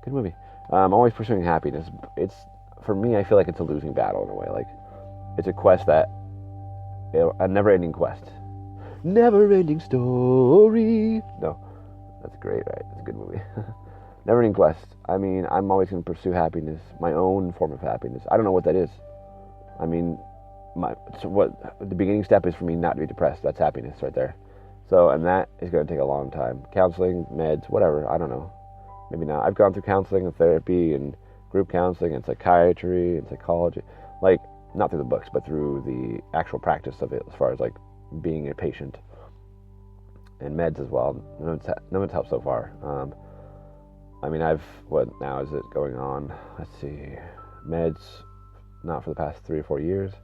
Good movie. I'm always pursuing happiness. It's for me. I feel like it's a losing battle in a way. Like it's a quest a never-ending quest. Never-ending story. No, that's great, right? It's a good movie. Never-ending quest. I mean, I'm always going to pursue happiness, my own form of happiness. I don't know what that is. I mean, what the beginning step is for me not to be depressed. That's happiness right there. So, and that is going to take a long time. Counseling, meds, whatever. I don't know. Maybe not. I've gone through counseling and therapy and group counseling and psychiatry and psychology. Like, not through the books, but through the actual practice of it, as far as like being a patient. And meds as well. None of it's helped so far. I mean, what now is it going on? Let's see. Meds, not for the past 3 or 4 years.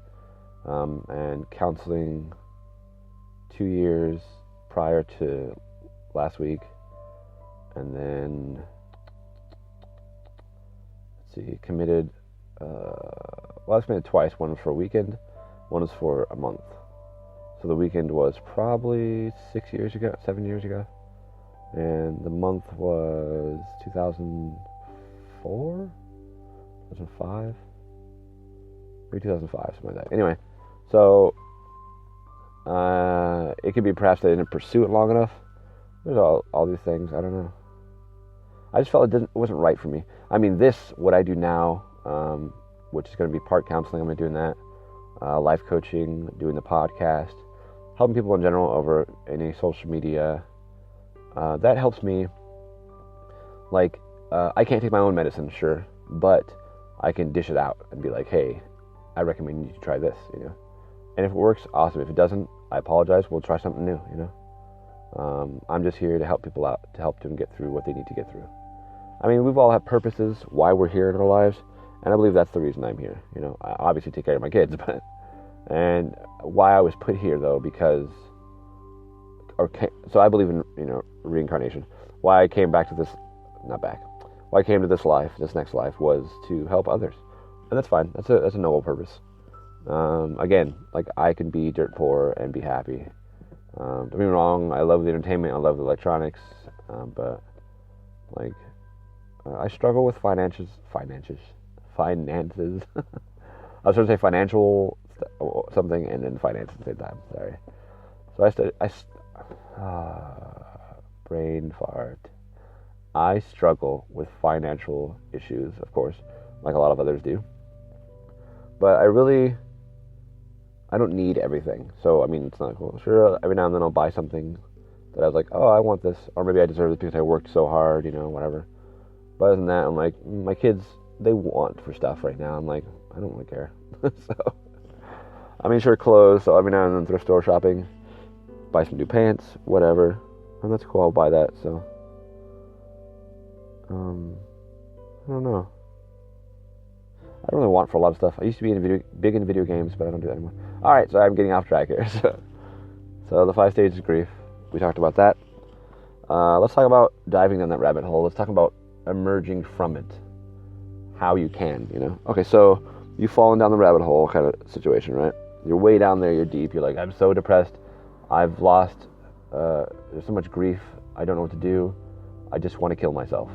And counseling 2 years prior to last week. And then, let's see, committed, I was committed twice. One was for a weekend, one was for a month. So the weekend was probably 7 years ago. And the month was 2004? 2005? Maybe 2005, something like that. Anyway, so it could be perhaps I didn't pursue it long enough. There's all these things. I don't know. I just felt it wasn't right for me. I mean, what I do now, which is going to be part counseling, I'm going to be doing that. Life coaching, doing the podcast, helping people in general over any social media. That helps me. Like, I can't take my own medicine, sure, but I can dish it out and be like, hey, I recommend you to try this, you know. And if it works, awesome. If it doesn't, I apologize. We'll try something new, you know. I'm just here to help people out, to help them get through what they need to get through. I mean, we've all have purposes, why we're here in our lives, and I believe that's the reason I'm here. You know, I obviously take care of my kids, and why I was put here though, because, so I believe in, you know, reincarnation. Why I came back to this, why I came to this next life, was to help others, and that's fine. That's a noble purpose. Again, like I can be dirt poor and be happy. Don't get me wrong, I love the entertainment, I love the electronics, but like I struggle with finances. I was trying to say financial something and then finance at the same time. Sorry. So brain fart. I struggle with financial issues, of course, like a lot of others do. But I don't need everything. So, I mean, it's not cool. Sure, every now and then I'll buy something that I was like, oh, I want this. Or maybe I deserve this because I worked so hard, you know, whatever. But other than that, I'm like, my kids, they want for stuff right now. I'm like, I don't really care. So, I mean, sure, clothes. So every now and then thrift store shopping, buy some new pants, whatever. And that's cool. I'll buy that. So, I don't know. I don't really want for a lot of stuff. I used to be big into video games, but I don't do that anymore. All right, so I'm getting off track here. So the 5 stages of grief, we talked about that. Let's talk about diving down that rabbit hole. Let's talk about emerging from it. How you can, you know. Okay, so you've fallen down the rabbit hole kind of situation, right? You're way down there. You're deep. You're like, I'm so depressed. I've lost. There's so much grief. I don't know what to do. I just want to kill myself.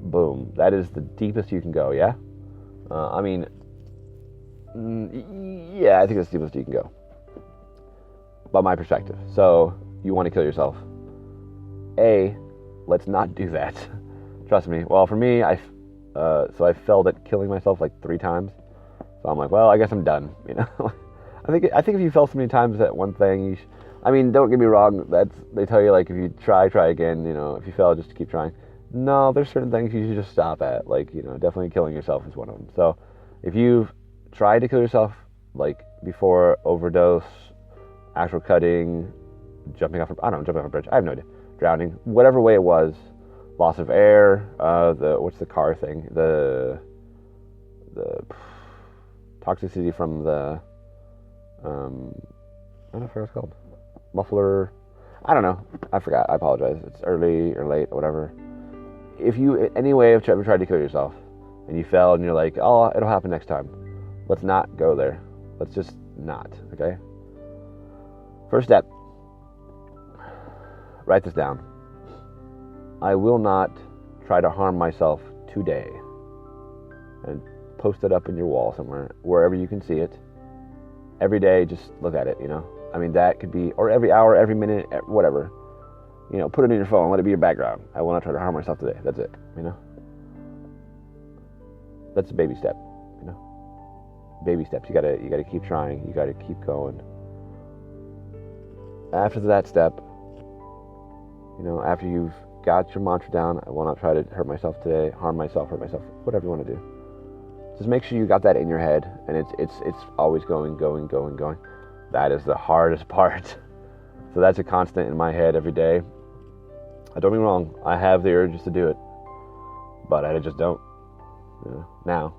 Boom. That is the deepest you can go. Yeah. I mean, yeah, I think that's the deepest you can go. By my perspective. So, you want to kill yourself. Let's not do that. Trust me. Well, for me, I failed at killing myself like 3 times. So I'm like, well, I guess I'm done, you know? I think if you fail so many times at one thing, I mean, don't get me wrong, they tell you, like, if you try again, you know, if you fail, just keep trying. No, there's certain things you should just stop at, like, you know, definitely killing yourself is one of them. So, if you've tried to kill yourself, like, before overdose, actual cutting, jumping off a bridge, I have no idea, drowning, whatever way it was, loss of air, what's the car thing, the toxicity from the, I don't know what it's called, muffler, I don't know, I forgot, I apologize, it's early or late, or whatever. If you, any way have ever tried to kill yourself, and you fell, and you're like, oh, it'll happen next time, let's not go there. Let's just not, okay? First step, write this down. I will not try to harm myself today. And post it up in your wall somewhere, wherever you can see it. Every day, just look at it, I mean, that could be, or every hour, every minute, whatever. Put it in your phone, let it be your background. I will not try to harm myself today. That's it, That's a baby step, Baby steps. You gotta keep trying. You gotta keep going. After that step, after you've got your mantra down, I will not try to hurt myself today, harm myself, hurt myself, whatever you want to do. Just make sure you got that in your head, and it's always going. That is the hardest part. So that's a constant in my head every day. Don't be wrong, I have the urges to do it, but I just don't. Now,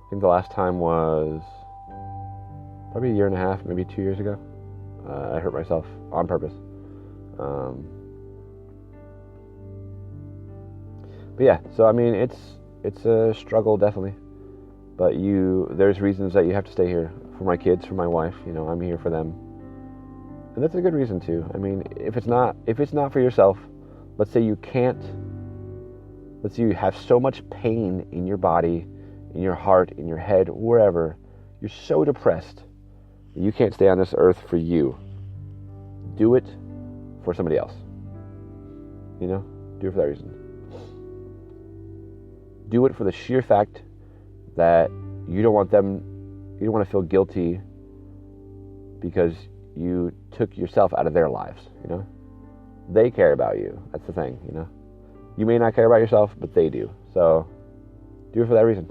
I think the last time was probably a year and a half, maybe 2 years ago. I hurt myself on purpose. But yeah, so I mean, it's a struggle, definitely. But there's reasons that you have to stay here. For my kids, for my wife, I'm here for them. And that's a good reason too. I mean, if it's not for yourself, let's say you have so much pain in your body, in your heart, in your head, wherever, you're so depressed that you can't stay on this earth for you. Do it for somebody else. Do it for that reason. Do it for the sheer fact that you don't want to feel guilty because you took yourself out of their lives, They care about you. That's the thing, You may not care about yourself, but they do. So do it for that reason.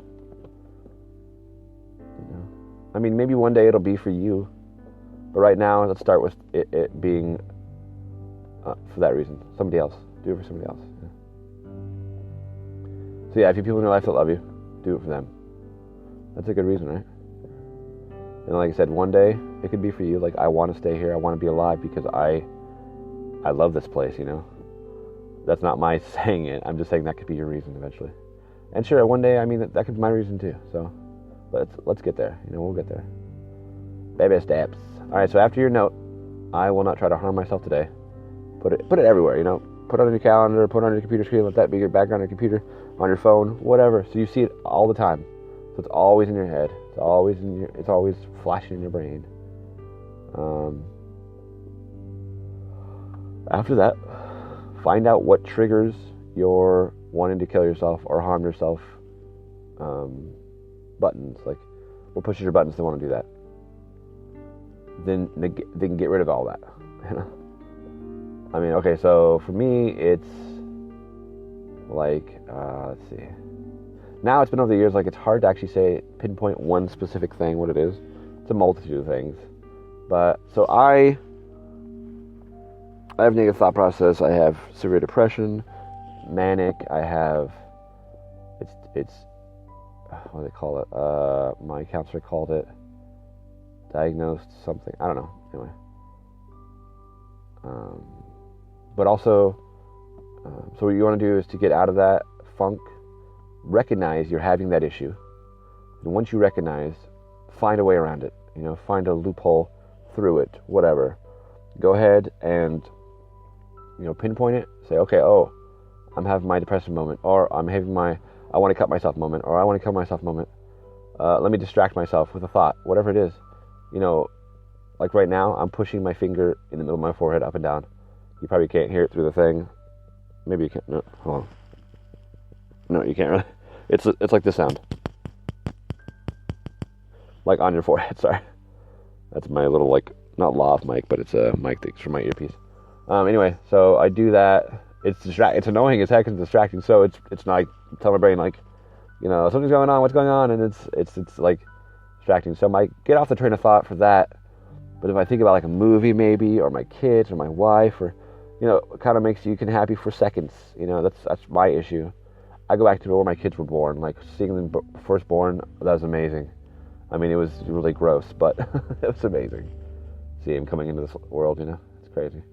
I mean, maybe one day it'll be for you, but right now, let's start with it being for that reason. Somebody else. Do it for somebody else. So yeah, if you have people in your life that love you, do it for them. That's a good reason, right? And like I said, one day it could be for you. Like, I want to stay here. I want to be alive because I love this place. That's not my saying it. I'm just saying that could be your reason eventually. And sure, one day, I mean, that could be my reason too. So let's get there. We'll get there. Baby steps. All right. So after your note, I will not try to harm myself today. Put it everywhere. Put it on your calendar. Put it on your computer screen. Let that be your background on your computer, on your phone, whatever. So you see it all the time. So it's always in your head. It's always flashing in your brain. After that, find out what triggers your wanting to kill yourself or harm yourself buttons. Like, what pushes your buttons to want to do that? Then get rid of all that. I mean, okay, so for me, it's like, let's see. Now it's been over the years, like, it's hard to actually pinpoint one specific thing, what it is. It's a multitude of things. But, so I have negative thought process, I have severe depression, manic, I have, it's what do they call it? My counselor called it diagnosed something, I don't know, anyway. But also, so what you want to do is to get out of that funk, recognize you're having that issue. And once you recognize, find a way around it. Find a loophole through it, whatever. Go ahead and, pinpoint it. Say, okay, I'm having my depression moment, or I'm having my I want to cut myself moment, or I want to kill myself moment. Let me distract myself with a thought, whatever it is. Like right now, I'm pushing my finger in the middle of my forehead up and down. You probably can't hear it through the thing. Maybe you can't. No, hold on. No, you can't really. It's like this sound. Like on your forehead, sorry. That's my little, like, not lav mic, but it's a mic that's for my earpiece. Anyway, so I do that. It's annoying as heck and distracting, so it's not, I tell my brain, like, something's going on, what's going on, and it's like distracting. So I might get off the train of thought for that. But if I think about like a movie maybe, or my kids, or my wife, or, it kind of makes you happy for seconds. That's my issue. I go back to where my kids were born, like seeing them first born, that was amazing. I mean, it was really gross, but it was amazing. See him coming into this world, it's crazy.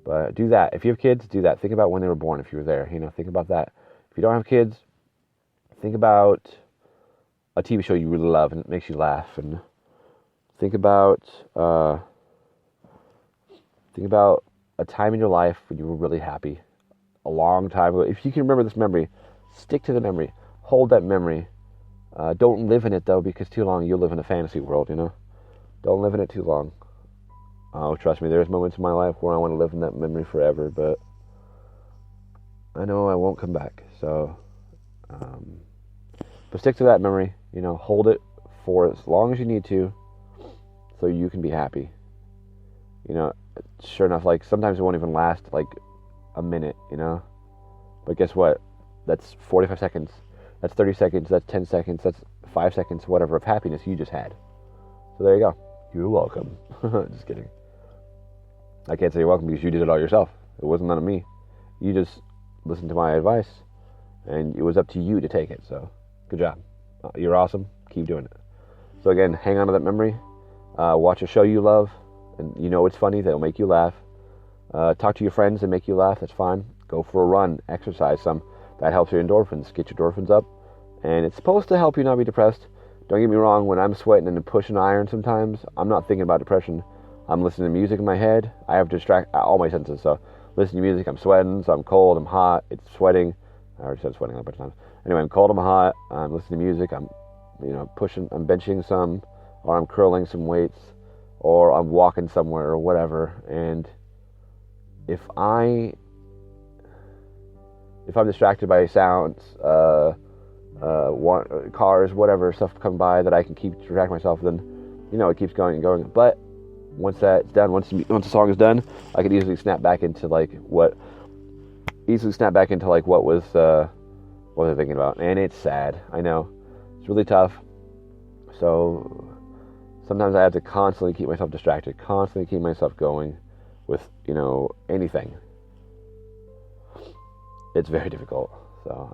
But do that. If you have kids, do that. Think about when they were born, if you were there, think about that. If you don't have kids, think about a TV show you really love and it makes you laugh, and think about a time in your life when you were really happy, a long time ago. If you can remember this memory, Stick to the memory. Hold that memory. Don't live in it, though, because too long you'll live in a fantasy world, you know? Don't live in it too long. Oh, trust me, there's moments in my life where I want to live in that memory forever, but I know I won't come back. So, but stick to that memory, you know, hold it for as long as you need to so you can be happy. You know, sure enough, like, sometimes it won't even last, like, a minute, you know? But guess what? That's 45 seconds. That's 30 seconds. That's 10 seconds. That's 5 seconds, whatever, of happiness you just had. So there you go. You're welcome. Just kidding. I can't say you're welcome because you did it all yourself. It wasn't none of me. You just listened to my advice, and it was up to you to take it. So, good job. You're awesome. Keep doing it. So again, hang on to that memory. Watch a show you love, and you know it's funny. They'll make you laugh. Talk to your friends and make you laugh. That's fine. Go for a run. Exercise some. That helps your endorphins. Get your endorphins up. And it's supposed to help you not be depressed. Don't get me wrong. When I'm sweating and pushing iron sometimes, I'm not thinking about depression. I'm listening to music in my head. I have to distract all my senses. So listen to music. I'm sweating. So I'm cold. I'm hot. It's sweating. I already said sweating a bunch of times. Anyway, I'm cold. I'm hot. I'm listening to music. I'm, pushing. I'm benching some, or I'm curling some weights, or I'm walking somewhere or whatever. And if I'm distracted by sounds, cars, whatever stuff come by that I can keep distract myself, then it keeps going and going. But once that's done, once the song is done, I can easily snap back into what was what I was thinking about. And it's sad. I know it's really tough. So sometimes I have to constantly keep myself distracted, constantly keep myself going with anything. It's very difficult. So,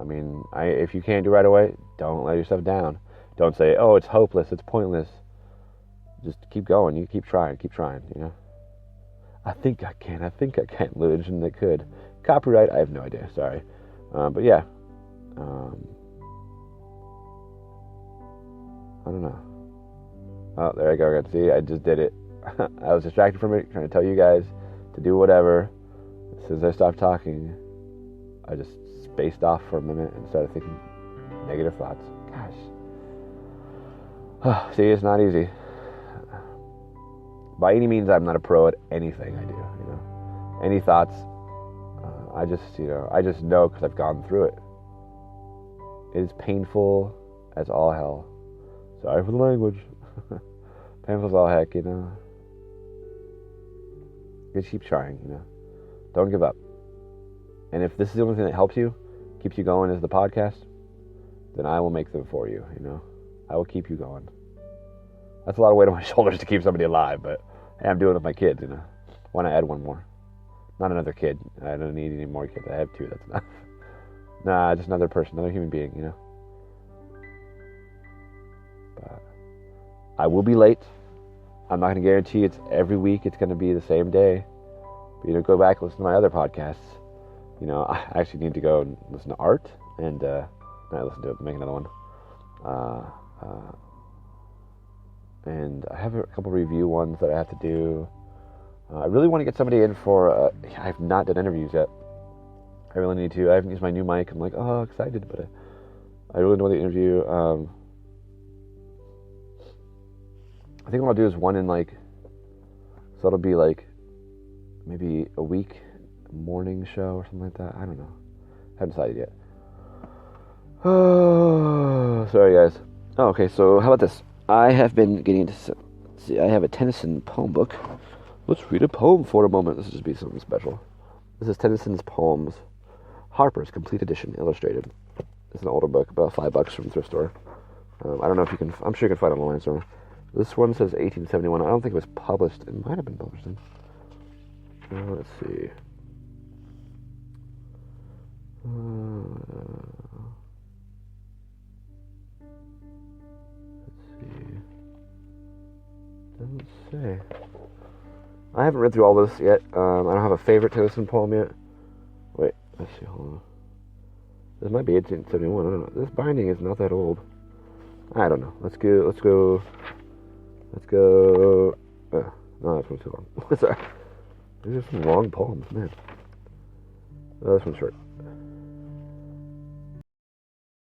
if you can't do it right away, don't let yourself down. Don't say, oh, it's hopeless, it's pointless. Just keep going. You keep trying, I think I can, Legend that could. Copyright, I have no idea, sorry. But yeah. I don't know. Oh, there I go. See, I just did it. I was distracted from it, trying to tell you guys to do whatever. As soon as I stopped talking, I just spaced off for a minute and started thinking negative thoughts. Gosh. See, it's not easy. By any means, I'm not a pro at anything I do, Any thoughts, I just know because I've gone through it. It is painful as all hell. Sorry for the language. Painful as all heck, Just keep trying, Don't give up. And if this is the only thing that helps you, keeps you going as the podcast, then I will make them for you, I will keep you going. That's a lot of weight on my shoulders to keep somebody alive, but hey, I'm doing it with my kids, Want to add one more. Not another kid. I don't need any more kids. I have 2, that's enough. Nah, just another person, another human being, But I will be late. I'm not going to guarantee it's every week it's going to be the same day. But, go back and listen to my other podcasts. I actually need to go and listen to Art and not listen to it, make another one. And I have a couple review ones that I have to do. I really want to get somebody in for. I have not done interviews yet. I really need to. I haven't used my new mic. I'm like, oh, excited, but I really don't want to interview. I think what I'll do is one in so it'll be maybe a week. Morning show or something like that. I don't know. Haven't decided yet. Oh, sorry guys. Oh, okay, so how about this? I have been getting into. See, I have a Tennyson poem book. Let's read a poem for a moment. This will just be something special. This is Tennyson's Poems, Harper's Complete Edition, illustrated. It's an older book, about $5 from the thrift store. I don't know if you can. I'm sure you can find it online somewhere. This one says 1871. I don't think it was published. It might have been published then. Let's see. Let's see. Doesn't say. I haven't read through all this yet. I don't have a favorite Tennyson poem yet. Wait, let's see. Hold on. This might be 1871. I don't know. This binding is not that old. I don't know. Let's go. No, this one's too long. Sorry. These are some long poems, man. Oh, this one's short.